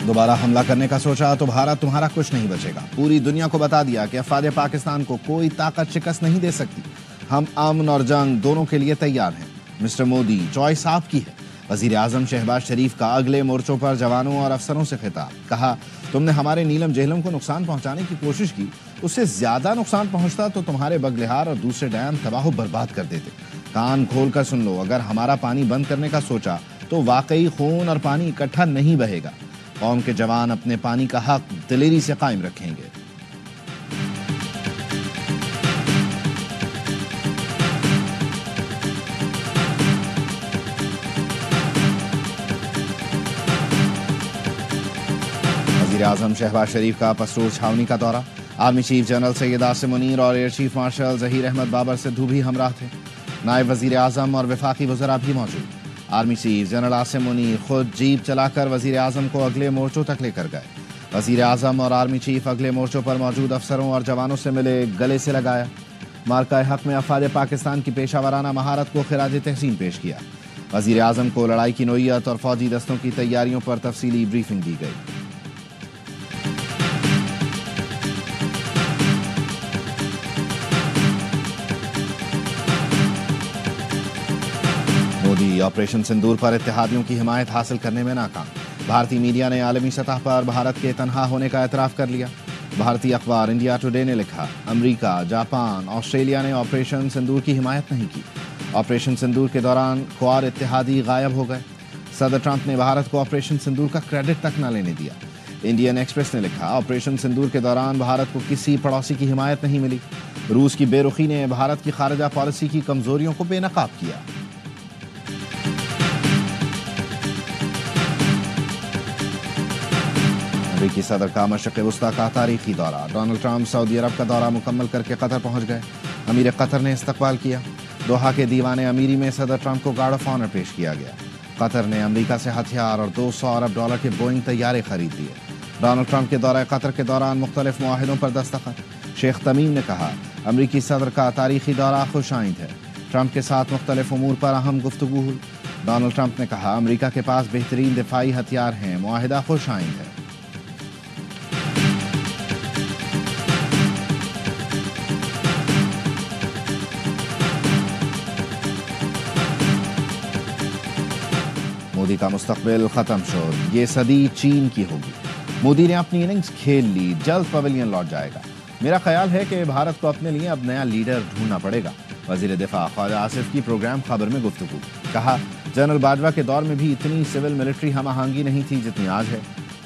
دوبارہ حملہ کرنے کا سوچا تو بھارت تمہارا کچھ نہیں بچے گا. پوری دنیا کو بتا دیا کہ افواج پاکستان کو کوئی طاقت شکست نہیں دے سکتی. ہم امن اور جنگ دونوں کے لیے تیار ہیں. مسٹر مودی، چوائس آپ کی ہے. وزیر اعظم شہباز شریف کا اگلے مورچوں پر جوانوں اور افسروں سے خطاب. کہا، تم نے ہمارے نیلم جہلم کو نقصان پہنچانے کی کوشش کی، اس سے زیادہ نقصان پہنچتا تو تمہارے بگلہار اور دوسرے ڈیم تباہ و برباد کر دیتے. کان کھول کر سن لو، اگر ہمارا پانی بند کرنے کا سوچا تو واقعی خون اور پانی اکٹھا نہیں بہے گا. قوم کے جوان اپنے پانی کا حق دلیری سے قائم رکھیں گے. وزیر اعظم شہباز شریف کا پسرور چھاونی کا دورہ. Army chief general Syed Asim Munir اور air chief marshal Zaheer Ahmed Babar Sidhu بھی ہمراہ تھے. نائب وزیر اعظم اور وفاقی وزراء بھی موجود. Army chief general Asim Munir خود جیپ چلا کر وزیر اعظم کو اگلے مورچوں تک لے کر گئے. وزیر اعظم اور آرمی چیف اگلے مورچوں پر موجود افسروں اور جوانوں سے ملے، گلے سے لگایا. مارکہ حق میں افواج پاکستان کی پیشہ ورانہ مہارت کو خراج تحسین پیش کیا. وزیر اعظم کو لڑائی کی نوعیت اور فوجی دستوں کی تیاریوں پر تفصیلی بریفنگ دی گئی. مودی آپریشن سندور پر اتحادیوں کی حمایت حاصل کرنے میں ناکام. بھارتی میڈیا نے عالمی سطح پر بھارت کے تنہا ہونے کا اعتراف کر لیا. بھارتی اخبار انڈیا ٹوڈے نے لکھا، امریکہ، جاپان، آسٹریلیا نے آپریشن سندور کی حمایت نہیں کی. آپریشن سندور کے دوران کوار اتحادی غائب ہو گئے. صدر ٹرمپ نے بھارت کو آپریشن سندور کا کریڈٹ تک نہ لینے دیا. انڈین ایکسپریس نے لکھا، آپریشن سندور کے دوران بھارت کو کسی پڑوسی کی حمایت نہیں ملی. روس کی بے رخی نے بھارت کی خارجہ پالیسی کی کمزوریوں کو بے نقاب کیا. امریکی صدر کا مشرق وسطی کا تاریخی دورہ. ڈونلڈ ٹرمپ سعودی عرب کا دورہ مکمل کر کے قطر پہنچ گئے. امیر قطر نے استقبال کیا. دوحہ کے دیوان امیری میں صدر ٹرمپ کو گارڈ آف آنر پیش کیا گیا. قطر نے امریکہ سے ہتھیار اور $200 ارب کے بوئنگ طیارے خرید لیے. ڈونلڈ ٹرمپ کے دورہ قطر کے دوران مختلف معاہدوں پر دستخط. شیخ تمیم نے کہا، امریکی صدر کا تاریخی دورہ خوش آئند ہے. ٹرمپ کے ساتھ مختلف امور پر اہم گفتگو ہوئی. ڈونلڈ ٹرمپ نے کہا، امریکہ کے پاس بہترین دفاعی ہتھیار ہیں، معاہدہ خوش آئند ہے. مودی کا مستقبل ختم شد، یہ صدی چین کی ہوگی. مودی نے اپنی اننگز کھیل لی، جلد پویلین لوٹ جائے گا. میرا خیال ہے کہ بھارت کو اپنے لیے اب نیا لیڈر ڈھونڈنا پڑے گا. وزیر دفاع خواجہ آصف کی پروگرام خبر میں گفتگو. کہا، جنرل باجوہ کے دور میں بھی اتنی سول ملٹری ہم آہنگی نہیں تھی جتنی آج ہے.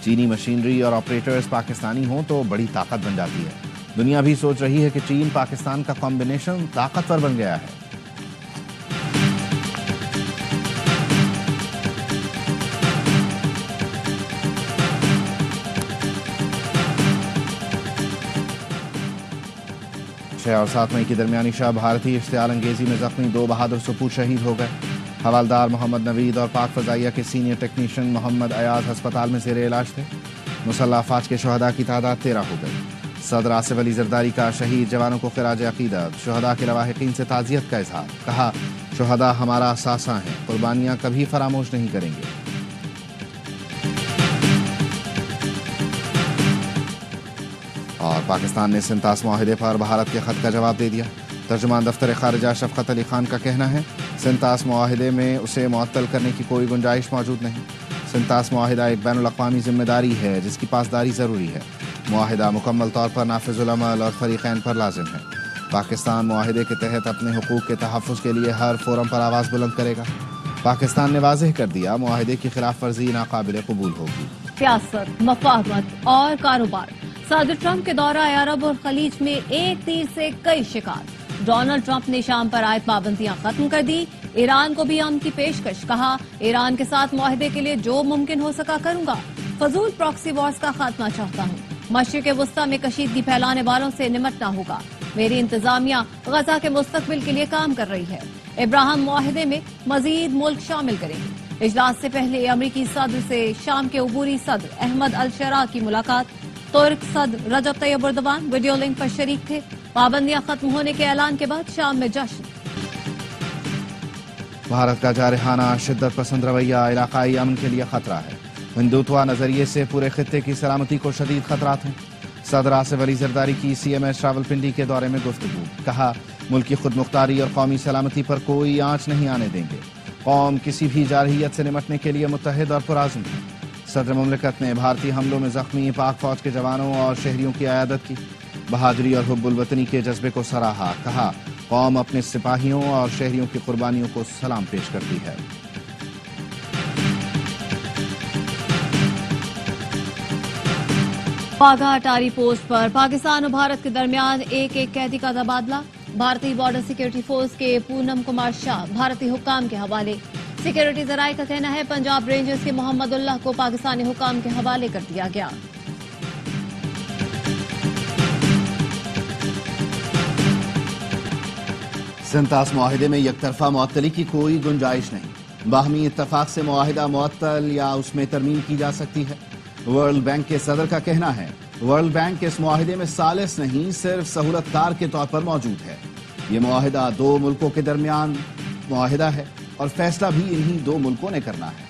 چینی مشینری اور آپریٹرز پاکستانی ہوں تو بڑی طاقت بن جاتی ہے. دنیا بھی سوچ رہی ہے کہ چین پاکستان کا کمبینیشن طاقتور بن گیا ہے. اور 7 مئی کی درمیانی شب بھارتی اشتعال انگیزی میں زخمی 2 بہادر سپور شہید ہو گئے. حوالدار محمد نوید اور پاک فضائیہ کے سینئر ٹیکنیشین محمد ایاز ہسپتال میں زیر علاج تھے. مسلح افواج کے شہداء کی تعداد 13 ہو گئی. صدر آصف علی زرداری کا شہید جوانوں کو خراج عقیدت. شہداء کے لواحقین سے تعزیت کا اظہار. کہا، شہداء ہمارا اثاثہ ہیں، قربانیاں کبھی فراموش نہیں کریں گے. اور پاکستان نے سنتاس معاہدے پر بھارت کے خط کا جواب دے دیا. ترجمان دفتر خارجہ شفقت علی خان کا کہنا ہے، سنتاس معاہدے میں اسے معطل کرنے کی کوئی گنجائش موجود نہیں. سنتاس معاہدہ ایک بین الاقوامی ذمہ داری ہے جس کی پاسداری ضروری ہے. معاہدہ مکمل طور پر نافذ العمل اور فریقین پر لازم ہے. پاکستان معاہدے کے تحت اپنے حقوق کے تحفظ کے لیے ہر فورم پر آواز بلند کرے گا. پاکستان نے واضح کر دیا، معاہدے کی خلاف ورزی ناقابل قبول ہوگی. سیاست، مفاہمت اور کاروبار. صدر ٹرمپ کے دورہ عرب اور خلیج میں ایک تیر سے کئی شکار. ڈونلڈ ٹرمپ نے شام پر عائد پابندیاں ختم کر دی. ایران کو بھی امن کی پیشکش. کہا، ایران کے ساتھ معاہدے کے لیے جو ممکن ہو سکا کروں گا. فضول پراکسی وارز کا خاتمہ چاہتا ہوں. مشرق وسطی میں کشیدگی پھیلانے والوں سے نمٹنا ہوگا. میری انتظامیہ غزہ کے مستقبل کے لیے کام کر رہی ہے. ابراہم معاہدے میں مزید ملک شامل کریں گے. اجلاس سے پہلے امریکی صدر سے شام کے عبوری صدر احمد الشرا کی ملاقات. ترک صدر رجب طیب اردوان ویڈیو لنک پر شریک تھے. پابندیاں ختم ہونے کے اعلان کے بعد شام میں جشن. بھارت کا جارحانہ شدت پسند رویہ علاقائی امن کے لیے خطرہ ہے. ہندوتوا نظریے سے پورے خطے کی سلامتی کو شدید خطرات ہیں۔ صدر آصف علی زرداری کی CMS راولپنڈی کے دورے میں گفتگو، کہا ملکی خود مختاری اور قومی سلامتی پر کوئی آنچ نہیں آنے دیں گے، قوم کسی بھی جارحیت سے نمٹنے کے لیے متحد اور پرعزم ہے۔ صدر مملکت نے بھارتی حملوں میں زخمی پاک فوج کے جوانوں اور شہریوں کی عیادت کی، بہادری اور حب الوطنی کے جذبے کو سراہا، کہا قوم اپنے سپاہیوں اور شہریوں کی قربانیوں کو سلام پیش کرتی ہے۔ واگا اٹاری پوسٹ پر پاکستان اور بھارت کے درمیان ایک قیدی کا تبادلہ، بھارتی بارڈر سیکورٹی فورس کے پونم کمار شاہ بھارتی حکام کے حوالے۔ سیکورٹی ذرائع کا کہنا ہے پنجاب رینجرز کے محمد اللہ کو پاکستانی حکام کے حوالے کر دیا گیا۔ سنتاس معاہدے میں یک طرفہ معطلی کی کوئی گنجائش نہیں، باہمی اتفاق سے معاہدہ معطل یا اس میں ترمیم کی جا سکتی ہے۔ ورلڈ بینک کے صدر کا کہنا ہے ورلڈ بینک اس معاہدے میں ثالث نہیں صرف سہولت کار کے طور پر موجود ہے۔ یہ معاہدہ دو ملکوں کے درمیان معاہدہ ہے اور فیصلہ بھی انہی دو ملکوں نے کرنا ہے۔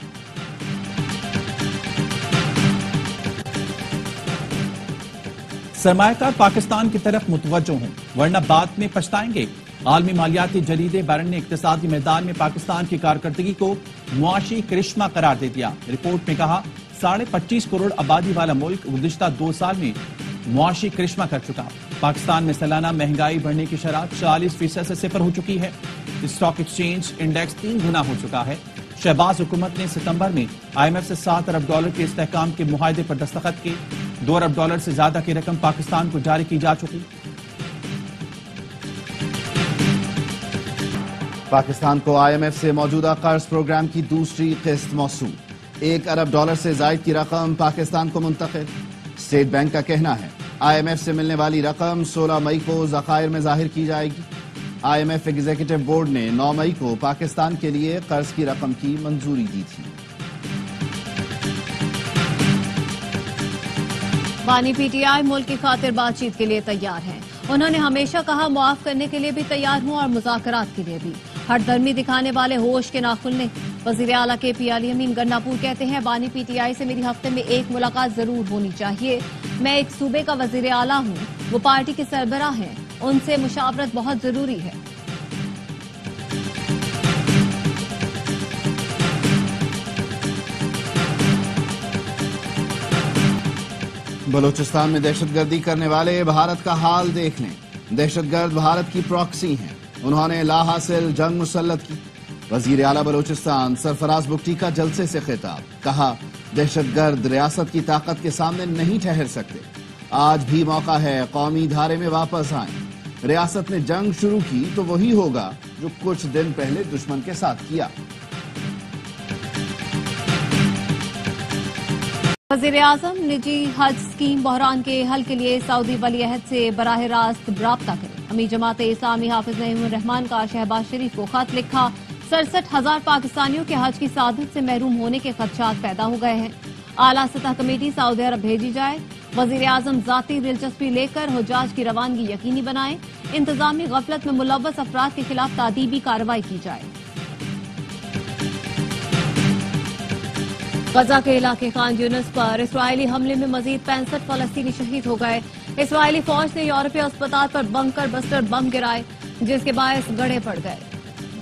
سرمایہ کار پاکستان کی طرف متوجہ ہوں ورنہ بعد میں پچھتائیں گے۔ عالمی مالیاتی جریدے بارن نے اقتصادی میدان میں پاکستان کی کارکردگی کو معاشی کرشمہ قرار دے دیا۔ رپورٹ میں کہا 25.5 کروڑ آبادی والا ملک گزشتہ 2 سال میں معاشی کرشمہ کر چکا۔ پاکستان میں سالانہ مہنگائی بڑھنے کی شرح 40% سے صفر ہو چکی ہے۔ اسٹاک ایکسچینج انڈیکس 3 گنا ہو چکا ہے۔ شہباز حکومت نے ستمبر میں IMF سے $7 ارب کے استحکام کے معاہدے پر دستخط کی۔ $2 ارب سے زیادہ کی رقم پاکستان کو جاری کی جا چکی۔ پاکستان کو IMF سے موجودہ قرض پروگرام کی دوسری قسط موصول، $1 ارب سے زائد کی رقم پاکستان کو منتقل۔ اسٹیٹ بینک کا کہنا ہے IMF سے ملنے والی رقم 16 مئی کو ذخائر میں ظاہر کی جائے گی۔ IMF ایگزیکٹو بورڈ نے 9 مئی کو پاکستان کے لیے قرض کی رقم کی منظوری دی تھی۔ بانی PTI ملک کی خاطر بات چیت کے لیے تیار ہیں۔ انہوں نے ہمیشہ کہا معاف کرنے کے لیے بھی تیار ہوں اور مذاکرات کے لیے بھی۔ ہر درمی دکھانے والے ہوش کے ناخن لیں۔ وزیر اعلیٰ KP علی امین گناپور کہتے ہیں بانی PTI سے میری ہفتے میں ایک ملاقات ضرور ہونی چاہیے۔ میں ایک صوبے کا وزیر اعلیٰ ہوں، وہ پارٹی کے سربراہ ہیں، ان سے مشاورت بہت ضروری ہے۔ بلوچستان میں دہشت گردی کرنے والے بھارت کا حال دیکھ لیں۔ دہشت گرد بھارت کی پراکسی ہیں، انہوں نے لا حاصل جنگ مسلط کی۔ وزیر اعلیٰ بلوچستان سرفراز بگٹی کا جلسے سے خطاب، کہا دہشت گرد ریاست کی طاقت کے سامنے نہیں ٹھہر سکتے، آج بھی موقع ہے قومی دھارے میں واپس آئیں۔ ریاست نے جنگ شروع کی تو وہی ہوگا جو کچھ دن پہلے دشمن کے ساتھ کیا۔ وزیر اعظم نجی حج اسکیم بحران کے حل کے لیے سعودی ولی عہد سے براہ راست رابطہ کریں۔ امیر جماعت اسلامی حافظ نعیم الرحمان کا شہباز شریف کو خط لکھا۔ 67,000 پاکستانیوں کے حج کی سعادت سے محروم ہونے کے خدشات پیدا ہو گئے ہیں، اعلیٰ سطح کمیٹی سعودی عرب بھیجی جائے۔ وزیر اعظم ذاتی دلچسپی لے کر حجاج کی روانگی یقینی بنائیں۔ انتظامی غفلت میں ملوث افراد کے خلاف تادیبی کارروائی کی جائے۔ غزہ کے علاقے خان یونس پر اسرائیلی حملے میں مزید 65 فلسطینی شہید ہو گئے۔ اسرائیلی فوج نے یورپی اسپتال پر بنکر بسٹر بم گرائے جس کے باعث گڑھے پڑ گئے،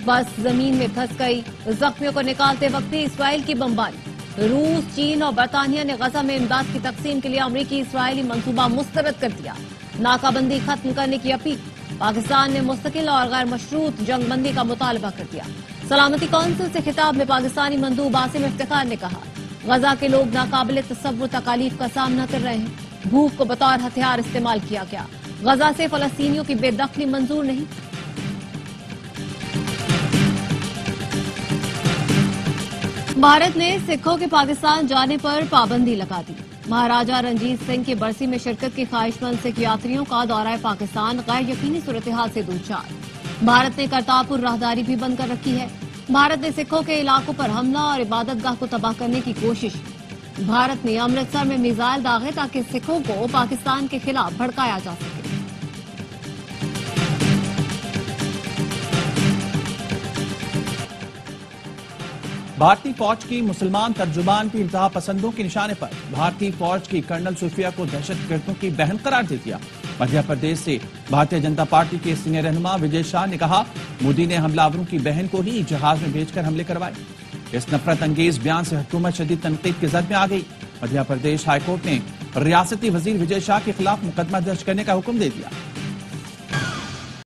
بس زمین میں دھس گئی۔ زخمیوں کو نکالتے وقت بھی اسرائیل کی بمباری۔ روس، چین اور برطانیہ نے غزہ میں امداد کی تقسیم کے لیے امریکی اسرائیلی منصوبہ مسترد کر دیا۔ ناکہ بندی ختم کرنے کی اپیل، پاکستان نے مستقل اور غیر مشروط جنگ بندی کا مطالبہ کر دیا۔ سلامتی کونسل سے خطاب میں پاکستانی مندوب عاصم افتخار نے کہا غزہ کے لوگ ناقابل تصور تکالیف کا سامنا کر رہے ہیں، بھوک کو بطور ہتھیار استعمال کیا گیا، غزہ سے فلسطینیوں کی بے دخلی منظور نہیں۔ بھارت نے سکھوں کے پاکستان جانے پر پابندی لگا دی۔ مہاراجہ رنجیت سنگھ کی برسی میں شرکت کے خواہش مند سکھ یاتریوں کا دورہ پاکستان غیر یقینی صورتحال سے دوچار۔ بھارت نے کرتارپور راہداری بھی بند کر رکھی ہے۔ بھارت نے سکھوں کے علاقوں پر حملہ اور عبادت گاہ کو تباہ کرنے کی کوشش کی۔ بھارت نے امرتسر میں میزائل داغے تاکہ سکھوں کو پاکستان کے خلاف بھڑکایا جا سکے۔ بھارتی فوج کی مسلمان ترجمان بھی انتہا پسندوں کے نشانے پر بھارتی فوج کی کرنل صوفیہ کو دہشت گردوں کی بہن قرار دے دیا۔ مدھیہ پردیش سے بھارتیہ جنتا پارٹی کے سینئر رہنما وجے شاہ نے کہا مودی نے حملہ آوروں کی بہن کو ہی جہاز میں بھیج کر حملے کروائے۔ اس نفرت انگیز بیان سے حکومت شدید تنقید کی زد میں آ گئی۔ مدھیہ پردیش ہائی کورٹ نے ریاستی وزیر وجے شاہ کے خلاف مقدمہ درج کرنے کا حکم دے دیا۔